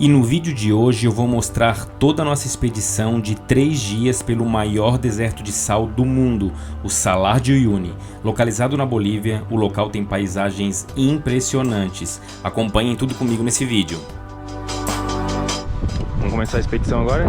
E no vídeo de hoje eu vou mostrar toda a nossa expedição de 3 dias pelo maior deserto de sal do mundo, o Salar de Uyuni. Localizado na Bolívia, o local tem paisagens impressionantes. Acompanhem tudo comigo nesse vídeo. Vamos começar a expedição agora?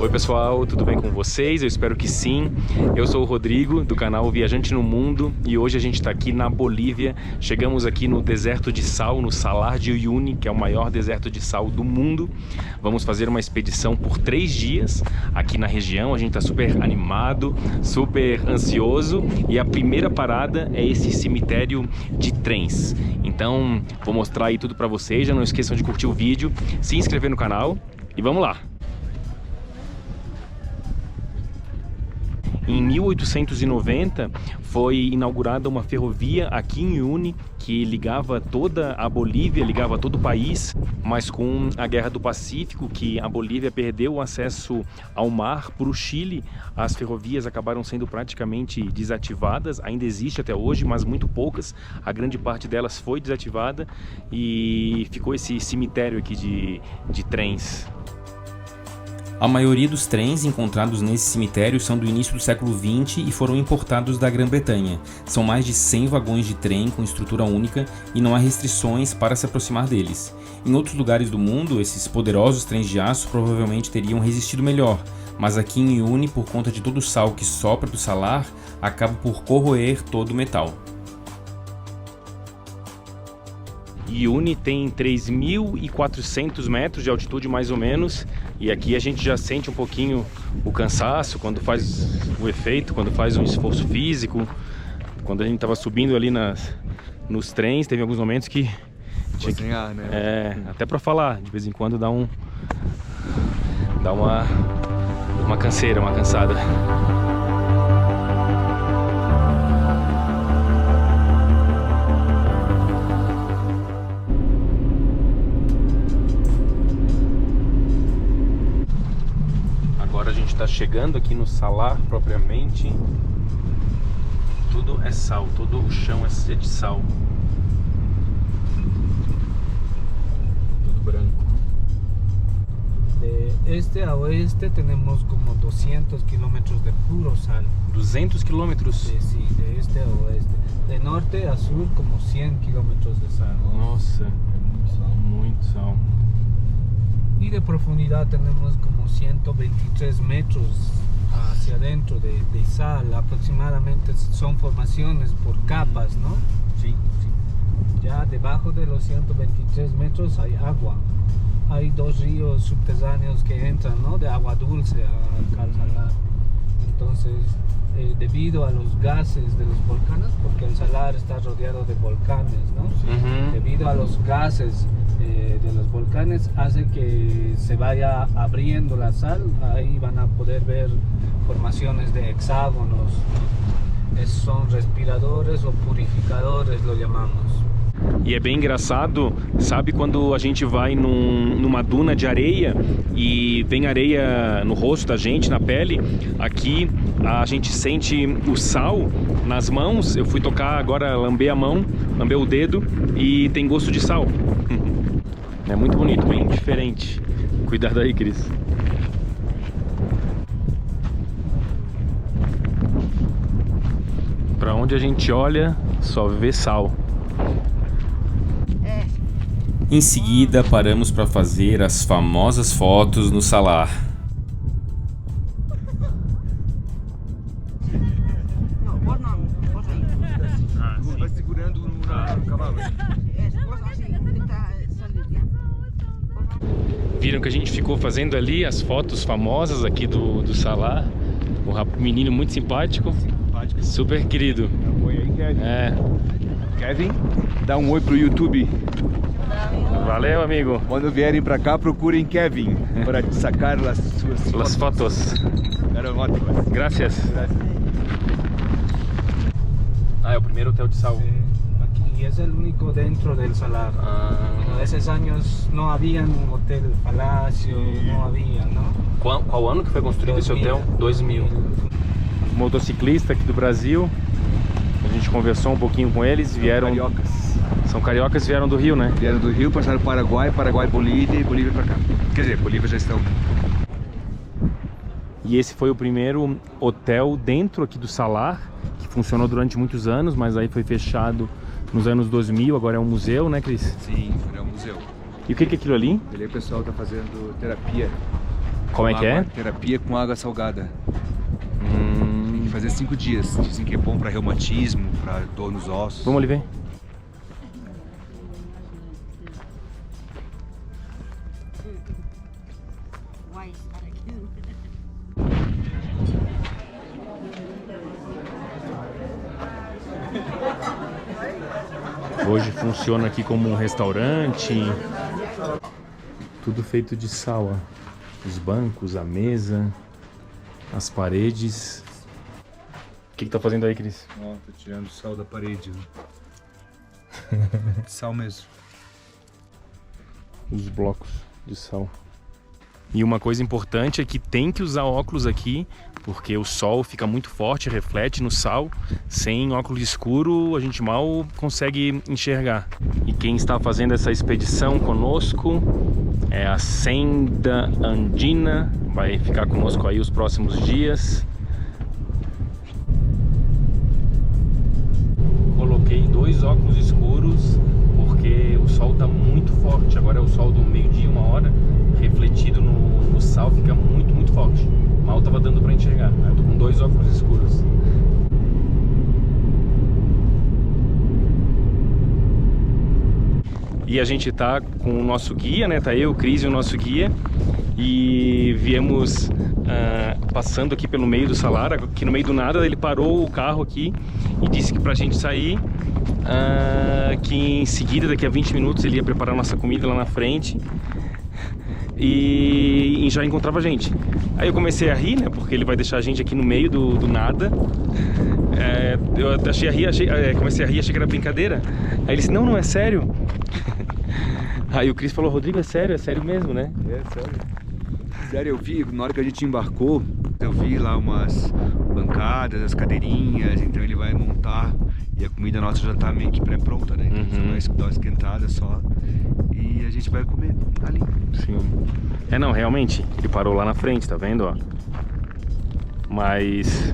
Oi pessoal, tudo bem com vocês? Eu espero que sim. Eu sou o Rodrigo, do canal Viajante no Mundo, e hoje a gente está aqui na Bolívia. Chegamos aqui no deserto de sal, no Salar de Uyuni, que é o maior deserto de sal do mundo. Vamos fazer uma expedição por 3 dias aqui na região. A gente está super animado, super ansioso, e a primeira parada é esse cemitério de trens. Então vou mostrar aí tudo para vocês. Já não esqueçam de curtir o vídeo, se inscrever no canal e vamos lá! Em 1890 foi inaugurada uma ferrovia aqui em Uyuni que ligava toda a Bolívia, ligava todo o país, mas com a Guerra do Pacífico, que a Bolívia perdeu o acesso ao mar para o Chile, as ferrovias acabaram sendo praticamente desativadas. Ainda existe até hoje, mas muito poucas. A grande parte delas foi desativada e ficou esse cemitério aqui de trens. A maioria dos trens encontrados nesse cemitério são do início do século XX e foram importados da Grã-Bretanha. São mais de 100 vagões de trem com estrutura única e não há restrições para se aproximar deles. Em outros lugares do mundo, esses poderosos trens de aço provavelmente teriam resistido melhor, mas aqui em Uyuni, por conta de todo o sal que sopra do salar, acaba por corroer todo o metal. Uyuni tem 3.400 metros de altitude mais ou menos, e aqui a gente já sente um pouquinho o cansaço quando faz o efeito, quando faz um esforço físico. Quando a gente estava subindo ali nos trens, teve alguns momentos que tinha que, né? Até para falar, de vez em quando dá uma canseira, uma cansada. Está chegando aqui no salar propriamente. Tudo é sal, todo o chão é de sal. Tudo branco. De este a oeste temos como 200 kilómetros de puro sal. 200 quilômetros? Sim, de este a oeste. De norte a sul como 100 kilómetros de sal. Nossa, muito sal. Y de profundidad tenemos como 123 metros hacia adentro de sal. Aproximadamente son formaciones por capas, ¿no? Sí, sí. Ya debajo de los 123 metros hay agua. Hay 2 ríos subterráneos que entran, ¿no? De agua dulce al salar. Entonces, debido a los gases de los volcanes, porque el salar está rodeado de volcanes, ¿no? Debido a los gases de los volcanes hace que se vaya abriendo la sal. Ahí van a poder ver formaciones de hexágonos. Son respiradores o purificadores, lo llamamos. E é bem engraçado, sabe quando a gente vai numa duna de areia e vem areia no rosto da gente, na pele? Aqui a gente sente o sal nas mãos. Eu fui tocar agora, lamber a mão, lamber o dedo e tem gosto de sal. É muito bonito, bem diferente. Cuidado aí, Cris. Pra onde a gente olha, só vê sal. Em seguida, paramos para fazer as famosas fotos no salar. Vai segurando no cavalo. Viram que a gente ficou fazendo ali as fotos famosas aqui do salar. Um menino muito simpático, super querido. Oi aí, Kevin. Kevin, dá um oi pro YouTube. Valeu, amigo. Quando vierem pra cá, procurem Kevin para sacar as fotos. Eram ótimas. Gracias. É o primeiro hotel de sal. Sí, aquí es el único dentro del salar. En esos años no había un hotel palacio, no había, ¿no? Qual ano que foi construído esse hotel? 2000. motociclista aqui do Brasil. A gente conversou um pouquinho com eles, vieram... Cariocas. São cariocas e vieram do Rio, né? Vieram do Rio, passaram Paraguai, Bolívia e Bolívia pra cá. Quer dizer, Bolívia já estão. E esse foi o primeiro hotel dentro aqui do Salar, que funcionou durante muitos anos, mas aí foi fechado nos anos 2000, agora é um museu, né, Cris? Sim, é um museu. E o que é aquilo ali? Ali o pessoal tá fazendo terapia. Como é que é? Terapia com água salgada. Tem que fazer 5 dias. Dizem que é bom pra reumatismo, pra dor nos ossos. Vamos ali ver. Hoje funciona aqui como um restaurante. Tudo feito de sal, ó. Os bancos, a mesa, as paredes. O que tá fazendo aí, Cris? Ó, tô tirando o sal da parede. Sal mesmo. Os blocos de sal. E uma coisa importante é que tem que usar óculos aqui, porque o sol fica muito forte, reflete no sal. Sem óculos escuro a gente mal consegue enxergar. E quem está fazendo essa expedição conosco é a Senda Andina. Vai ficar conosco aí os próximos dias. Coloquei 2 óculos escuros porque o sol está muito forte. Agora é o sol do meio-dia, 1h, refletido no sal, fica muito forte. Mal tava dando para enxergar. Eu tô com 2 óculos escuros. E a gente tá com o nosso guia, né? Tá eu, o Cris e o nosso guia. E viemos passando aqui pelo meio do Salar, aqui no meio do nada. Ele parou o carro aqui e disse que pra gente sair, que em seguida, daqui a 20 minutos, ele ia preparar nossa comida lá na frente e já encontrava a gente. Aí eu comecei a rir, né? Porque ele vai deixar a gente aqui no meio do nada. Eu comecei a rir, achei que era brincadeira. Aí ele disse, não é sério. Aí o Cris falou, Rodrigo, é sério mesmo, né? É sério. Sério, eu vi, na hora que a gente embarcou, eu vi lá umas bancadas, as cadeirinhas, então ele vai montar e a comida nossa já tá meio que pré-pronta, né? Então você vai dar uma esquentada só e a gente vai comer ali. Sim. Não, realmente, ele parou lá na frente, tá vendo, ó? Mas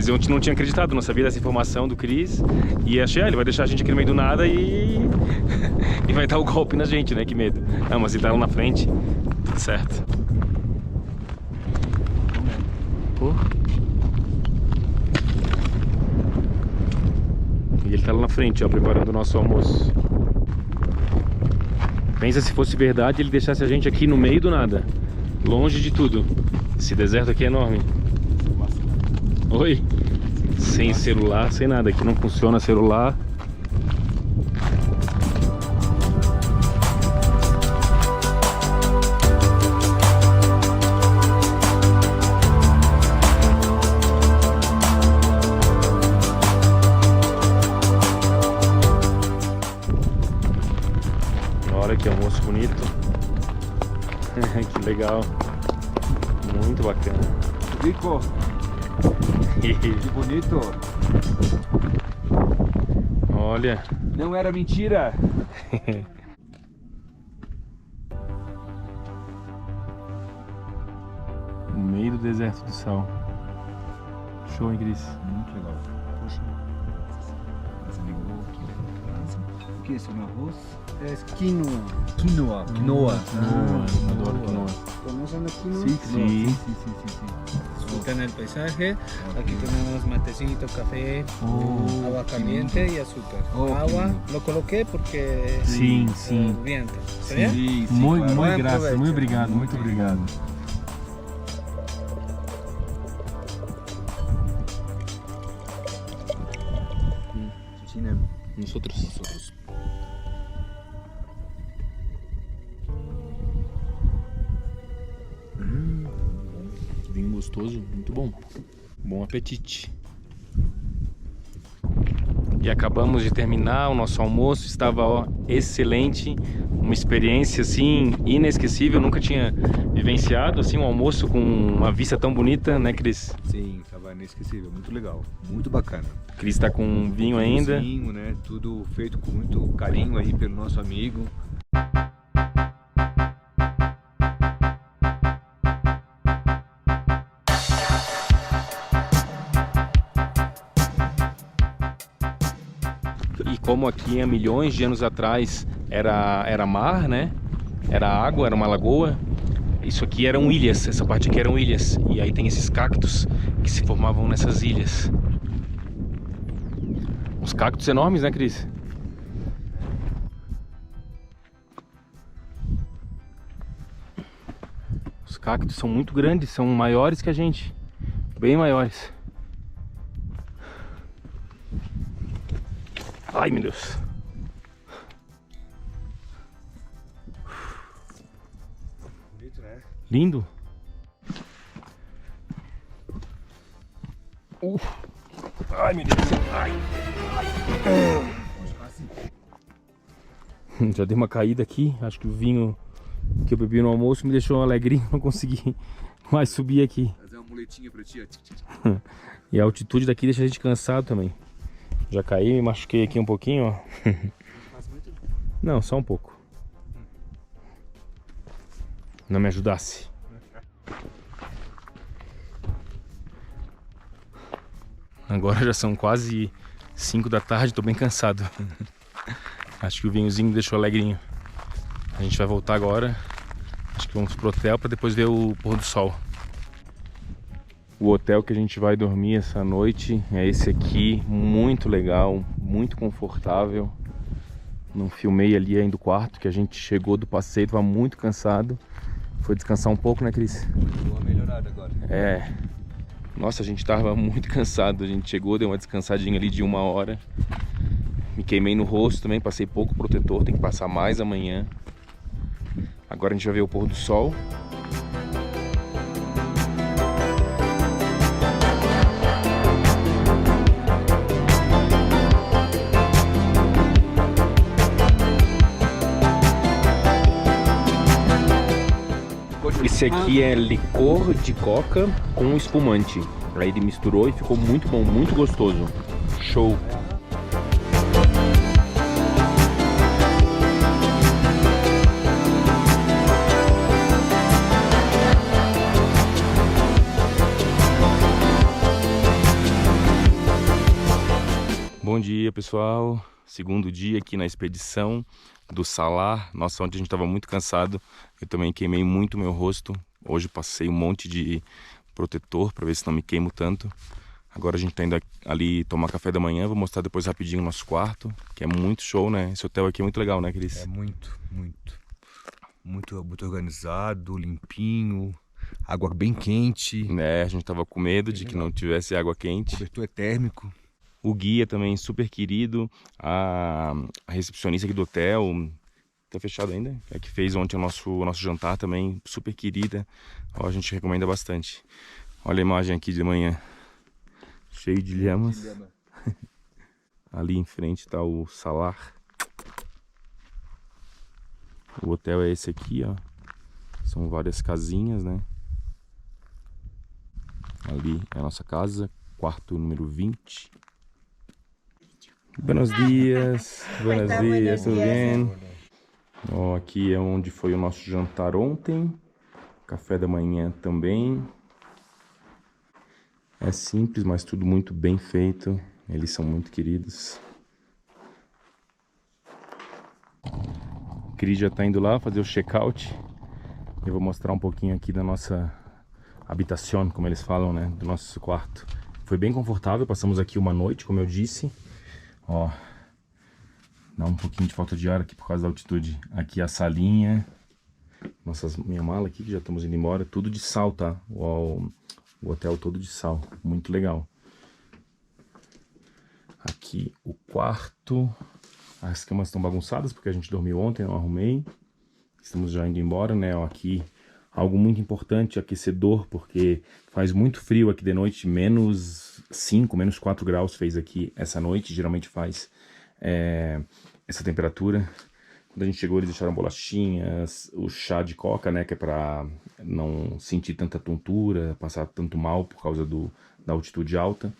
eu não tinha acreditado, não sabia dessa informação do Cris. E achei, ele vai deixar a gente aqui no meio do nada e vai dar o golpe na gente, né? Que medo. Não, mas ele tá lá na frente, tudo certo. Pô. E ele tá lá na frente, ó, preparando o nosso almoço. Pensa se fosse verdade ele deixasse a gente aqui no meio do nada, longe de tudo. Esse deserto aqui é enorme. Oi? Sem celular, sem nada. Aqui não funciona celular. Olha que almoço bonito. Que legal. Muito bacana. Rico! Que bonito! Olha. Não era mentira! No meio do deserto do sal. Show, hein, Cris? Muito legal. Poxa. Você ligou aqui. O que é isso? Um arroz? Es quinoa. Quinoa. Quinoa. Adoro quinoa. ¿Conocen la quinoa? Sí. Disfrutan el paisaje. Aquí tenemos matecito, café, agua caliente y azúcar. Agua lo coloqué porque Sim. viento. ¿Está Sim. bien? Muito Buen graças, provecho. muito obrigado, muito obrigado. Nosotros. Vinho gostoso, muito bom. Bom apetite. E acabamos de terminar o nosso almoço, estava excelente, uma experiência assim inesquecível. Eu nunca tinha vivenciado assim um almoço com uma vista tão bonita, né, Cris? Sim, tava inesquecível, muito legal, muito bacana. Cris tá com vinho ainda. Vinho, né? Tudo feito com muito carinho aí pelo nosso amigo. E como aqui há milhões de anos atrás era mar, né? Era água, era uma lagoa. Isso aqui eram ilhas, essa parte aqui eram ilhas. E aí tem esses cactos que se formavam nessas ilhas. Uns cactos enormes, né, Cris? Os cactos são muito grandes, são maiores que a gente. Bem maiores. Ai, meu Deus. Bonito, né? Lindo. Ai, meu Deus. Ai. Já dei uma caída aqui. Acho que o vinho que eu bebi no almoço me deixou alegrinho. Não consegui mais subir aqui. Fazer uma muletinha pra ti. E a altitude daqui deixa a gente cansado também. Já caí, me machuquei aqui um pouquinho, ó. Não, só um pouco. Não me ajudasse. Agora já são quase 5 da tarde, tô bem cansado. Acho que o vinhozinho me deixou alegrinho. A gente vai voltar agora. Acho que vamos pro hotel para depois ver o pôr do sol. O hotel que a gente vai dormir essa noite é esse aqui, muito legal, muito confortável. Não filmei ali ainda o quarto, que a gente chegou do passeio, estava muito cansado. Foi descansar um pouco, né, Cris? Deu uma melhorada agora. É. Nossa, a gente estava muito cansado. A gente chegou, deu uma descansadinha ali de 1 hora. Me queimei no rosto também, passei pouco protetor, tem que passar mais amanhã. Agora a gente vai ver o pôr do sol. Esse aqui é licor de coca com espumante. Aí ele misturou e ficou muito bom, muito gostoso. Show! Bom dia, pessoal. Segundo dia aqui na expedição do Salar. Nossa, ontem a gente estava muito cansado. Eu também queimei muito meu rosto. Hoje passei um monte de protetor para ver se não me queimo tanto. Agora a gente tá indo ali tomar café da manhã. Vou mostrar depois rapidinho o nosso quarto, que é muito show, né? Esse hotel aqui é muito legal, né, Cris? É muito organizado, limpinho. Água bem quente. É, a gente tava com medo de que não tivesse água quente. Cobertor é térmico. O guia também super querido. A recepcionista aqui do hotel, tá fechado ainda? É que fez ontem o nosso jantar também, super querida. Ó, a gente recomenda bastante. Olha a imagem aqui de manhã. Cheio de lhamas. Ali em frente tá o Salar. O hotel é esse aqui, ó. São várias casinhas, né? Ali é a nossa casa, quarto número 20. Buenos dias, tudo bem? Ó, aqui é onde foi o nosso jantar ontem. Café da manhã também. É simples, mas tudo muito bem feito. Eles são muito queridos. O Cris já tá indo lá fazer o check-out. Eu vou mostrar um pouquinho aqui da nossa habitação, como eles falam, né? Do nosso quarto. Foi bem confortável, passamos aqui uma noite, como eu disse. Ó, dá um pouquinho de falta de ar aqui por causa da altitude. Aqui a salinha. Minha mala aqui, que já estamos indo embora. Tudo de sal, tá? O hotel todo de sal. Muito legal. Aqui o quarto. As camas estão bagunçadas porque a gente dormiu ontem, não arrumei. Estamos já indo embora, né? Ó, aqui algo muito importante, aquecedor, porque faz muito frio aqui de noite. Menos 5, menos 4 graus fez aqui essa noite. Geralmente faz essa temperatura. Quando a gente chegou, eles deixaram bolachinhas, o chá de coca, né, que é pra não sentir tanta tontura, passar tanto mal por causa da altitude alta.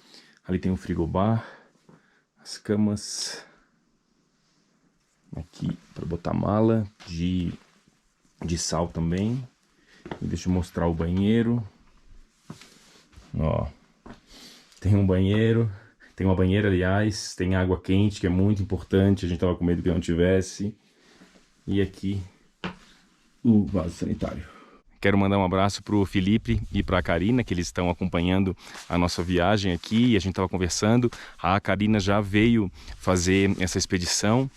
Ali tem o frigobar, as camas, aqui para botar mala de sal também. E deixa eu mostrar o banheiro. Ó, tem um banheiro, tem uma banheira, aliás, tem água quente, que é muito importante, a gente tava com medo que não tivesse. E aqui o vaso sanitário. Quero mandar um abraço pro Felipe e pra Karina, que eles estão acompanhando a nossa viagem aqui, e a gente estava conversando. A Karina já veio fazer essa expedição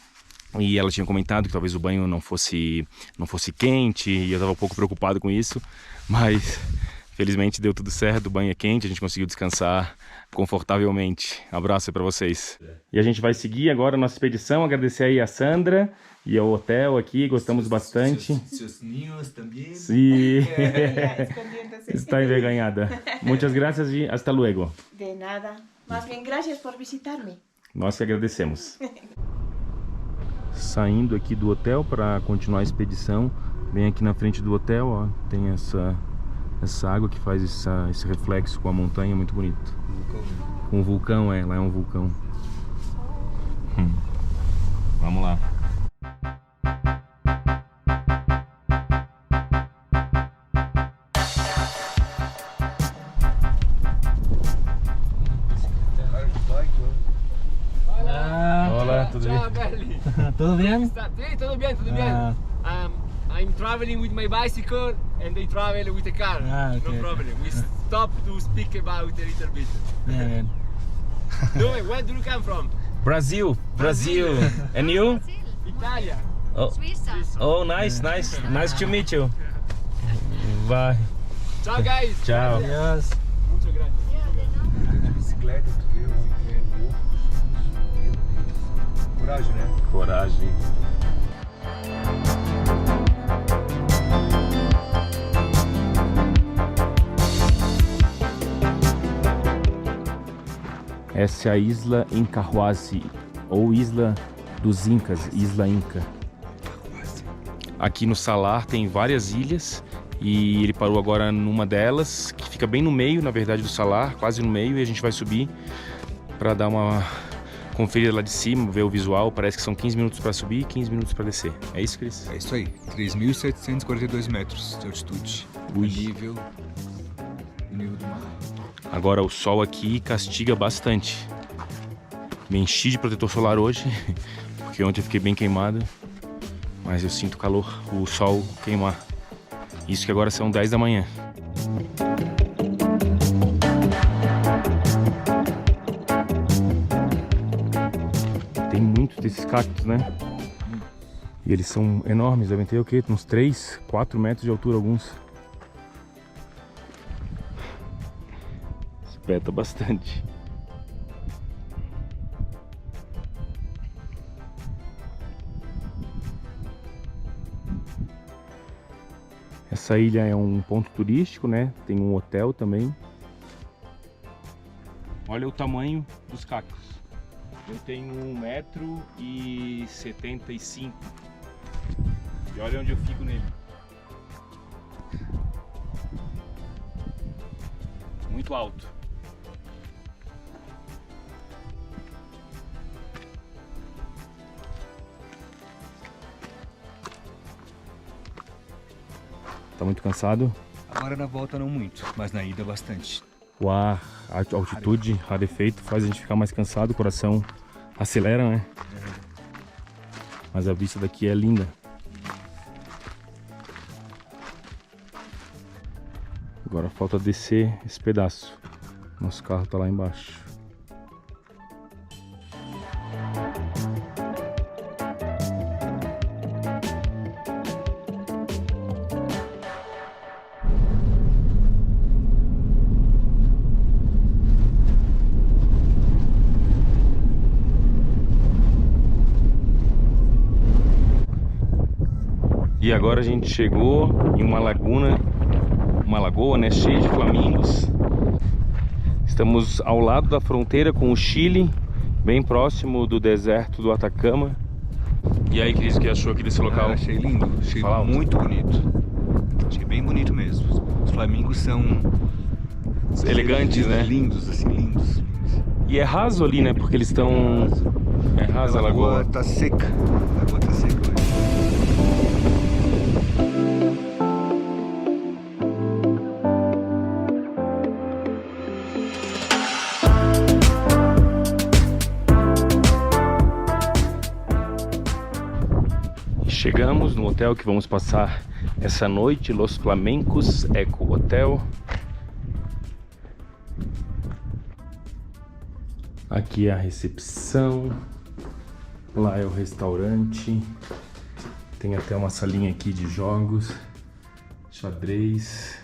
e ela tinha comentado que talvez o banho não fosse quente, e eu estava um pouco preocupado com isso, mas felizmente deu tudo certo, o banho é quente, a gente conseguiu descansar confortavelmente. Abraço aí pra vocês. E a gente vai seguir agora a nossa expedição, agradecer aí a Sandra e ao hotel aqui, gostamos bastante. Seus ninhos também. Sim. Está envergonhada. Muitas graças e hasta luego. De nada. Más bien, gracias por visitarme. Nós que agradecemos. Saindo aqui do hotel para continuar a expedição, bem aqui na frente do hotel, ó, tem essa água que faz esse reflexo com a montanha, muito bonito. Com um vulcão, lá é um vulcão. Vamos lá. Olá, tudo bem? Ciao belli! Tutto bene? Tutto bene. I'm traveling with my bicycle and they travel with a car. Okay. No problem. We stop to speak about a little bit. Bene. Dove? Where do you come from? Brazil. And you? Italia. Oh, oh, nice to meet you. Bye. Ciao guys. Tchau. Adiós. Muito grande. Na bicicleta, tu viu? Coragem, né? Coragem. Essa é a Isla Incahuasi, ou Isla dos Incas, Isla Inca. Aqui no Salar tem várias ilhas e ele parou agora numa delas, que fica bem no meio, na verdade, do Salar, quase no meio, e a gente vai subir para dar uma conferida lá de cima, ver o visual. Parece que são 15 minutos para subir e 15 minutos para descer. É isso, Cris? É isso aí, 3.742 metros de altitude. O nível do mar. Agora o sol aqui castiga bastante. Me enchi de protetor solar hoje, porque ontem eu fiquei bem queimado. Mas eu sinto calor, o sol queimar. Isso que agora são 10 da manhã. Tem muitos desses cactos, né? E eles são enormes, devem ter o quê? Uns 3, 4 metros de altura alguns. Espeta bastante. Essa ilha é um ponto turístico, né? Tem um hotel também. Olha o tamanho dos cactos. Eu tenho 1,75 m. E olha onde eu fico nele. Muito alto. Tá muito cansado? Agora na volta não muito, mas na ida bastante. O ar, a altitude, rarefeito, faz a gente ficar mais cansado, o coração acelera, né? Mas a vista daqui é linda. Agora falta descer esse pedaço. Nosso carro tá lá embaixo. E agora a gente chegou em uma lagoa, né, cheia de flamingos. Estamos ao lado da fronteira com o Chile, bem próximo do deserto do Atacama. E aí, Cris, o que achou aqui desse local? Achei lindo, achei Fala alto. muito bonito. Achei bem bonito mesmo. Os flamingos são Elegantes, né? Lindos, assim, lindos. E é raso ali, né? Porque eles estão... É rasa a lagoa. Tá seca. A lagoa tá seca hoje. Chegamos no hotel que vamos passar essa noite, Los Flamencos Eco Hotel. Aqui é a recepção, lá é o restaurante, tem até uma salinha aqui de jogos, xadrez.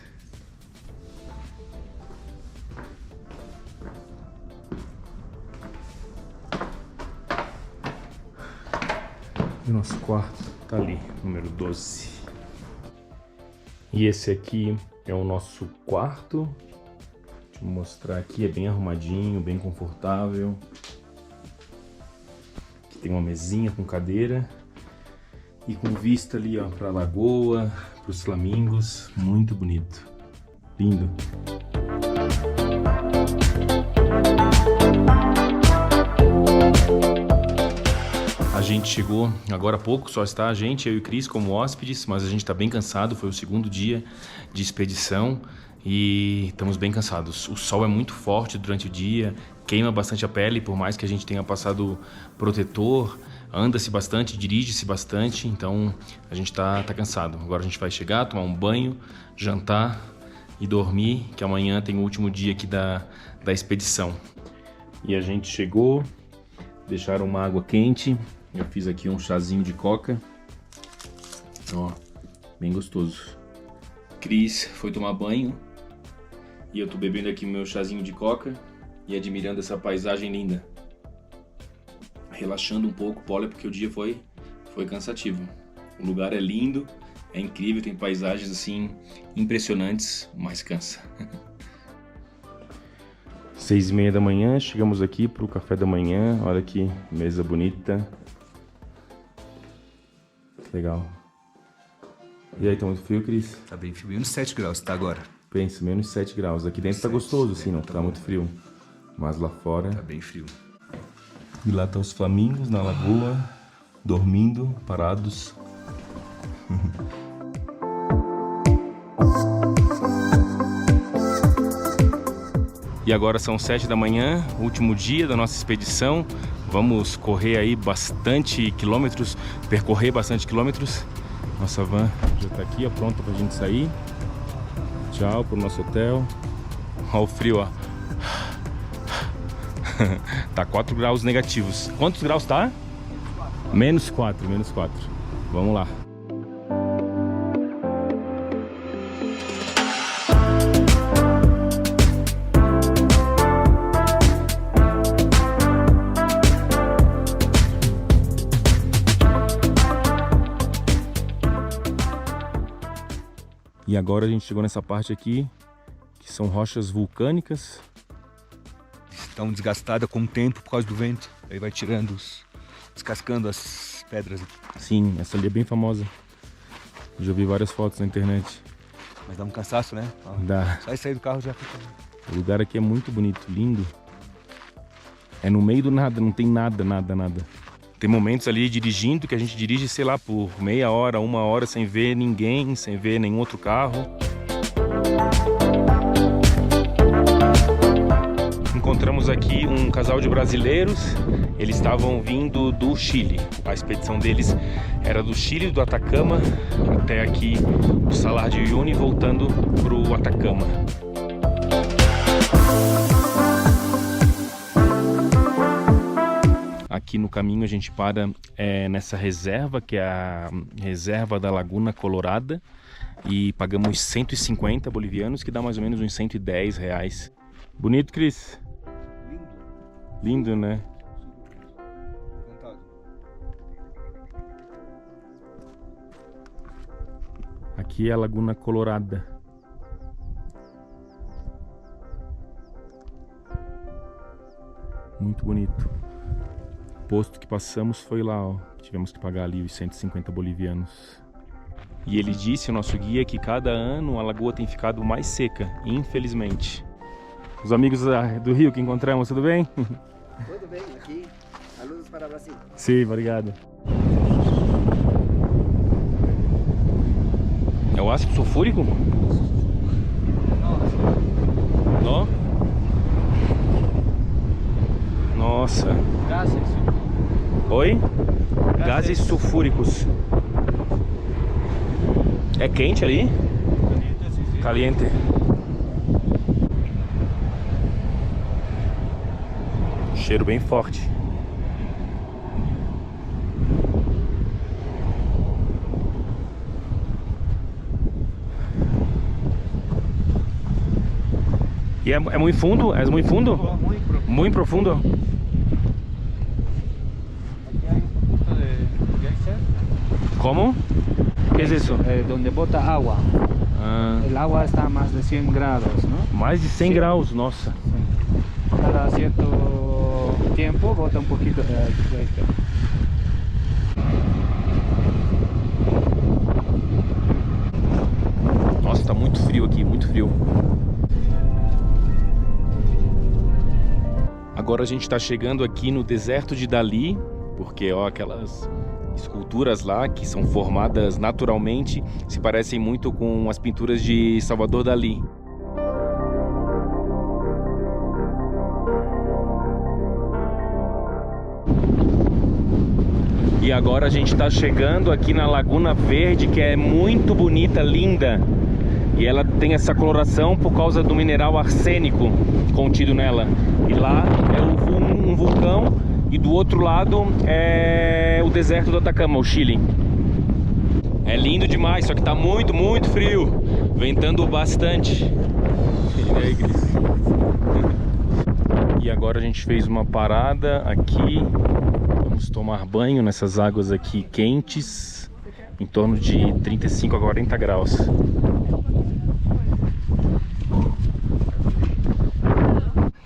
E o nosso quarto tá ali, número 12. E esse aqui é o nosso quarto. Deixa eu mostrar aqui, é bem arrumadinho, bem confortável. Aqui tem uma mesinha com cadeira. E com vista ali, ó, pra lagoa, pros flamingos. Muito bonito. Lindo. A gente chegou agora há pouco, só está a gente, eu e o Cris como hóspedes, mas a gente está bem cansado, foi o segundo dia de expedição e estamos bem cansados. O sol é muito forte durante o dia, queima bastante a pele, por mais que a gente tenha passado protetor, anda-se bastante, dirige-se bastante, então a gente tá cansado. Agora a gente vai chegar, tomar um banho, jantar e dormir, que amanhã tem o último dia aqui da expedição. E a gente chegou, deixaram uma água quente. Eu fiz aqui um chazinho de coca, ó, bem gostoso. Cris foi tomar banho e eu tô bebendo aqui meu chazinho de coca e admirando essa paisagem linda. Relaxando um pouco, Paula, porque o dia foi cansativo. O lugar é lindo, é incrível, tem paisagens assim impressionantes, mas cansa. 6h30 da manhã, chegamos aqui pro café da manhã. Olha que mesa bonita. Legal. E aí, tá muito frio, Cris? Tá bem frio, menos 7 graus, tá agora. Pensa, menos 7 graus. Aqui dentro tá gostoso, assim, não tá muito frio. Mas lá fora... Tá bem frio. E lá estão os flamingos na lagoa, dormindo, parados. E agora são 7 da manhã, último dia da nossa expedição. Vamos correr aí bastante quilômetros, percorrer bastante quilômetros. Nossa van já tá aqui, ó, pronta pra gente sair. Tchau pro nosso hotel. Olha o frio, ó. Tá 4 graus negativos. Quantos graus tá? Menos 4. Vamos lá. E agora a gente chegou nessa parte aqui, que são rochas vulcânicas. Estão desgastadas com o tempo por causa do vento. Aí vai tirando, descascando as pedras aqui. Sim, essa ali é bem famosa. Eu já vi várias fotos na internet. Mas dá um cansaço, né? Dá. Só sair do carro já fica... O lugar aqui é muito bonito, lindo. É no meio do nada, não tem nada. Tem momentos ali dirigindo que a gente dirige, sei lá, por meia hora, 1 hora, sem ver ninguém, sem ver nenhum outro carro. Encontramos aqui um casal de brasileiros, eles estavam vindo do Chile. A expedição deles era do Chile, do Atacama, até aqui o Salar de Uyuni, voltando para o Atacama. Aqui no caminho a gente para nessa reserva, que é a reserva da Laguna Colorada, e pagamos 150 bolivianos, que dá mais ou menos uns 110 reais. Bonito, Cris? Lindo, né? Aqui é a Laguna Colorada. Muito bonito. posto que passamos foi lá, ó. Tivemos que pagar ali os 150 bolivianos. E ele disse, o nosso guia, que cada ano a lagoa tem ficado mais seca, infelizmente. Os amigos do Rio que encontramos, tudo bem? Tudo bem, aqui. Saludos para o Brasil. Sim, obrigado. É o ácido sulfúrico? Não? Nossa. Gases. Oi? Gases sulfúricos. É quente ali? Caliente. Cheiro bem forte. E é muito fundo? É muito fundo? Muito profundo? Aquí hay un punto de geyser. Como? ¿Qué es eso? Donde bota agua. Ah, El agua está a más de 100 grados, ¿no? mais de 100 graus, nossa. Sí. Cada cierto tiempo bota un poquito de geyser. Nossa, tá muito frio aqui, muito frio. Agora a gente tá chegando aqui no deserto de Dali, porque ó, aquelas esculturas lá que são formadas naturalmente se parecem muito com as pinturas de Salvador Dali. E agora a gente está chegando aqui na Laguna Verde, que é muito bonita, linda. E ela tem essa coloração por causa do mineral arsênico contido nela. E lá é um vulcão e do outro lado é o deserto do Atacama, o Chile. É lindo demais, só que tá muito, muito frio. Ventando bastante. E aí, Cris? E agora a gente fez uma parada aqui. Vamos tomar banho nessas águas aqui quentes, em torno de 35 a 40 graus.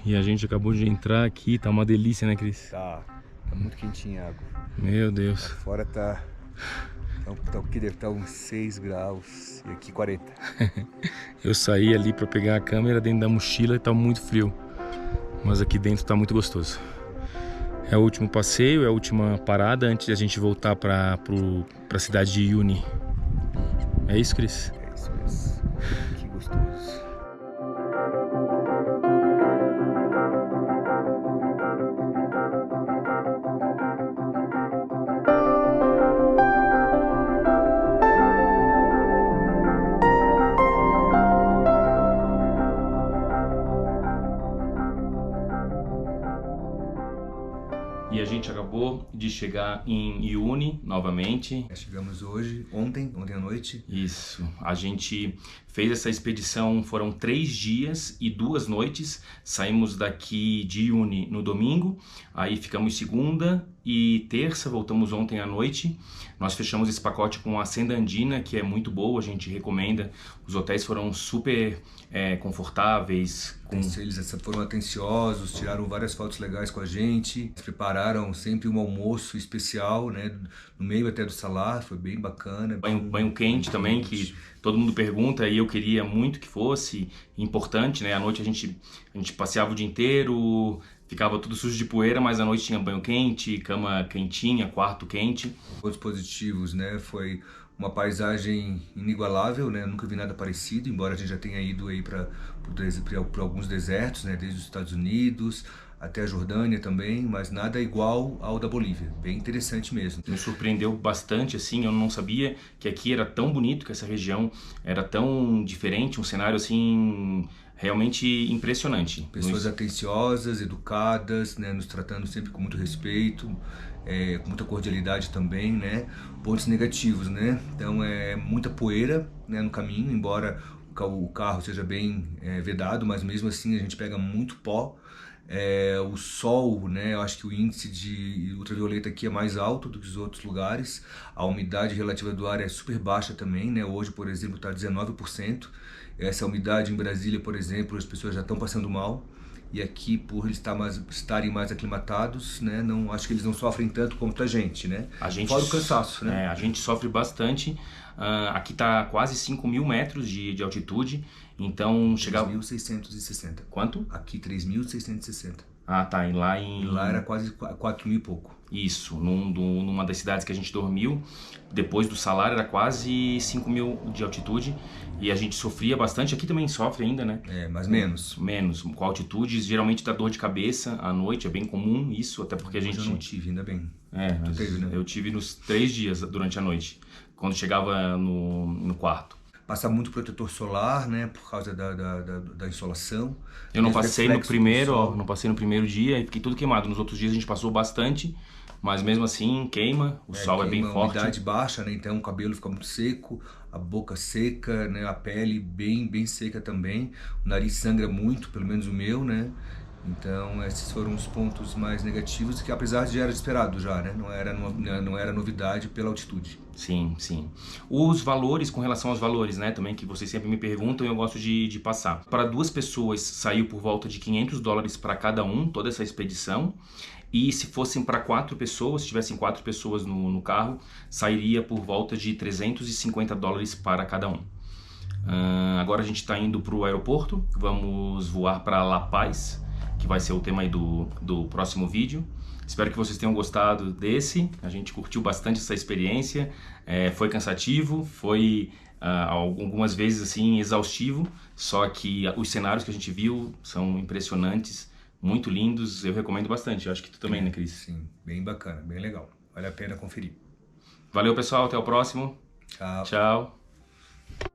E a gente acabou de entrar aqui, tá uma delícia, né, Cris? Tá muito quentinha a água. Meu Deus. Fora tá aqui deve estar uns 6 graus e aqui 40. Eu saí ali pra pegar a câmera dentro da mochila e tá muito frio. Mas aqui dentro tá muito gostoso. É o último passeio, é a última parada antes de a gente voltar pra cidade de Uyuni. É isso, Cris? É isso mesmo. Que gostoso. E a gente acabou de chegar em Uyuni novamente. Chegamos ontem à noite. Isso, a gente fez essa expedição, foram 3 dias e 2 noites. Saímos daqui de Uyuni no domingo, aí ficamos segunda e terça, voltamos ontem à noite. Nós fechamos esse pacote com a Senda Andina, que é muito boa, a gente recomenda. Os hotéis foram super confortáveis. Eles foram atenciosos, tiraram várias fotos legais com a gente, prepararam sempre um almoço especial, né, no meio até do salar, foi bem bacana. Banho quente também, que todo mundo pergunta e eu queria muito que fosse importante, né? À noite a gente passeava o dia inteiro, ficava tudo sujo de poeira, mas à noite tinha banho quente, cama quentinha, quarto quente. Pontos positivos, né? Foi uma paisagem inigualável, né? Nunca vi nada parecido, embora a gente já tenha ido aí para alguns desertos, né? Desde os Estados Unidos até a Jordânia também, mas nada igual ao da Bolívia. Bem interessante mesmo. Me surpreendeu bastante, assim, eu não sabia que aqui era tão bonito, que essa região era tão diferente, um cenário assim realmente impressionante. Pessoas atenciosas, educadas, né? Nos tratando sempre com muito respeito, com muita cordialidade também, né? Pontos negativos, né? Então é muita poeira, né, no caminho, embora o carro seja bem vedado, mas mesmo assim a gente pega muito pó. O sol, né, eu acho que o índice de ultravioleta aqui é mais alto do que os outros lugares. A umidade relativa do ar é super baixa também, né? Hoje, por exemplo, está 19%. Essa umidade em Brasília, por exemplo, as pessoas já estão passando mal. E aqui, por eles estarem mais aclimatados, né, não, acho que eles não sofrem tanto quanto a gente, né? Fora o cansaço, né? A gente sofre bastante. Aqui tá quase 5.000 metros de altitude, então chegava... 3.660. Quanto? Aqui 3.660. Ah, tá. E lá era quase 4.000 e pouco. Isso, numa das cidades que a gente dormiu, depois do salário era quase 5.000 de altitude e a gente sofria bastante. Aqui também sofre ainda, né? Mas menos. Menos, com altitudes, geralmente dá dor de cabeça à noite, é bem comum isso, até porque a gente... Eu não tive, ainda bem. Mas teve, né? Eu tive nos 3 dias durante a noite, quando chegava no quarto. Passa muito protetor solar, né, por causa da insolação. Eu não passei no primeiro dia e fiquei tudo queimado. Nos outros dias a gente passou bastante, mas mesmo assim queima, o sol é bem forte. A umidade baixa, né, então o cabelo fica muito seco, a boca seca, né, a pele bem seca também. O nariz sangra muito, pelo menos o meu, né. Então esses foram os pontos mais negativos, que apesar de já era esperado já, né? Não era novidade pela altitude. Sim, sim. Os valores, com relação aos valores, né, também que vocês sempre me perguntam e eu gosto de passar. Para 2 pessoas saiu por volta de $500 para cada um, toda essa expedição. E se fossem para 4 pessoas, se tivessem 4 pessoas no carro, sairia por volta de $350 para cada um. Agora a gente está indo para o aeroporto, vamos voar para La Paz, que vai ser o tema aí do próximo vídeo. Espero que vocês tenham gostado desse. A gente curtiu bastante essa experiência. Foi cansativo, foi algumas vezes assim exaustivo, só que os cenários que a gente viu são impressionantes, muito lindos. Eu recomendo bastante. Eu acho que tu também, né, Cris? Sim, bem bacana, bem legal. Vale a pena conferir. Valeu, pessoal. Até o próximo. Tchau. Tchau.